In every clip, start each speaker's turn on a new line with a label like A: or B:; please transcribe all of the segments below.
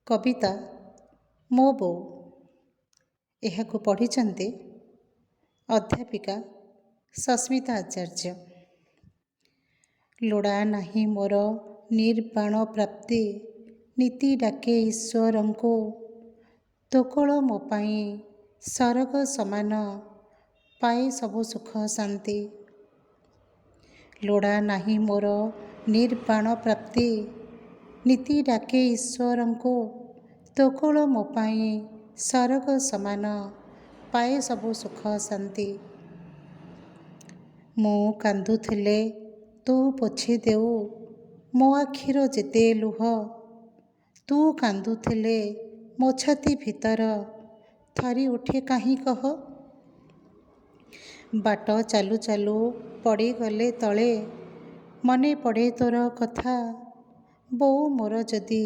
A: କବିତା ମୋ ବୋଉ। ଏହାକୁ ପଢ଼ିଛନ୍ତି ଅଧ୍ୟାପିକା ସସ୍ମିତା ଆଚାର୍ଯ୍ୟ। ଲୋଡ଼ା ନାହିଁ ମୋର ନିର୍ବାଣ ପ୍ରାପ୍ତି, ନୀତି ଡାକେ ଈଶ୍ୱରଙ୍କୁ। ତୋକଳ ମୋ ପାଇଁ ସରଗ ସମାନ, ପାଏ ସବୁ ସୁଖ ଶାନ୍ତି। ଲୋଡ଼ା ନାହିଁ ମୋର ନିର୍ବାଣ ପ୍ରାପ୍ତି, ନୀତି ଡାକେ ଈଶ୍ୱରଙ୍କୁ। ତୋକଳ ମୋ ପାଇଁ ସରଗ ସମାନ, ପାଏ ସବୁ ସୁଖ ଶାନ୍ତି। ମୁଁ କାନ୍ଦୁଥିଲେ ତୁ ପୋଛି ଦେଉ ମୋ ଆଖିର ଯେତେ ଲୁହ। ତୁ କାନ୍ଦୁଥିଲେ ମୋ ଛାତି ଭିତର ଥରି ଉଠେ କାହିଁ କହ। ବାଟ ଚାଲୁ ଚାଲୁ ପଡ଼ିଗଲେ ତଳେ, ମନେ ପଡ଼େ ତୋର କଥା। ବୋଉ ମୋର ଯଦି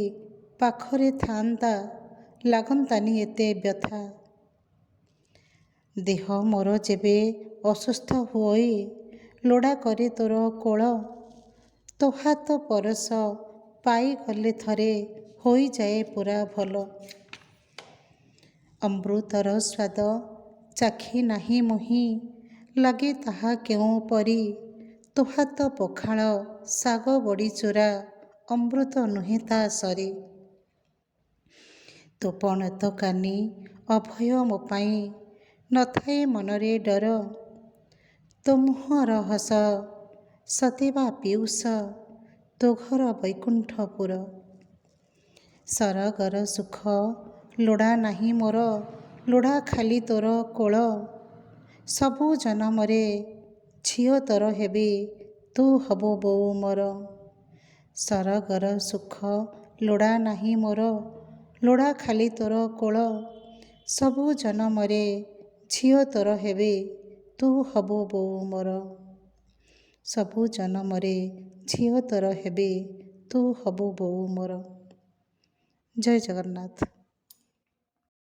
A: ପାଖରେ ଥାଆନ୍ତା, ଲାଗନ୍ତାନି ଏତେ ବ୍ୟଥା। ଦେହ ମୋର ଯେବେ ଅସୁସ୍ଥ ହୋଇ ଲୋଡ଼ା କରେ ତୋର କୋଳ। ତୋ ହାତ ପରଶ ପାଇଗଲେ ଥରେ ହୋଇଯାଏ ପୁରା ଭଲ। ଅମୃତର ସ୍ୱାଦ ଚାଖି ନାହିଁ ମୁହିଁ, ଲାଗେ ତାହା କେଉଁ ପରି। ତୋ ହାତ ପଖାଳ ଶାଗ ବଡ଼ି ଚୁରା, ଅମୃତ ନୁହେଁ ତା ସରି। ତୋ ପଣତ କାନି ଅଭୟ ମୋ ପାଇଁ, ନଥାଏ ମନରେ ଡର। ତୋ ମୁହଁର ହସ ସତେବା ପିଉଷ, ତୋ ଘର ବୈକୁଣ୍ଠପୁର। ସରଗର ସୁଖ ଲୋଡ଼ା ନାହିଁ ମୋର, ଲୋଡ଼ା ଖାଲି ତୋର କୋଳ। ସବୁ ଜନମରେ ଝିଅ ତୋର ହେବି, ତୁ ହବୁ ବୋଉ ମୋର। ସରଗର ସୁଖ ଲୋଡ଼ା ନାହିଁ ମୋର, ଲୋଡ଼ା ଖାଲି ତୋର କୋଳ। ସବୁ ଜନମରେ ଝିଅ ତୋର ହେବି, ତୁ ହବୁ ବୋଉ ମୋର। ସବୁ ଜନମରେ ଝିଅ ତୋର ହେବି, ତୁ ହବୁ ବୋଉ ମୋର। ଜୟ ଜଗନ୍ନାଥ।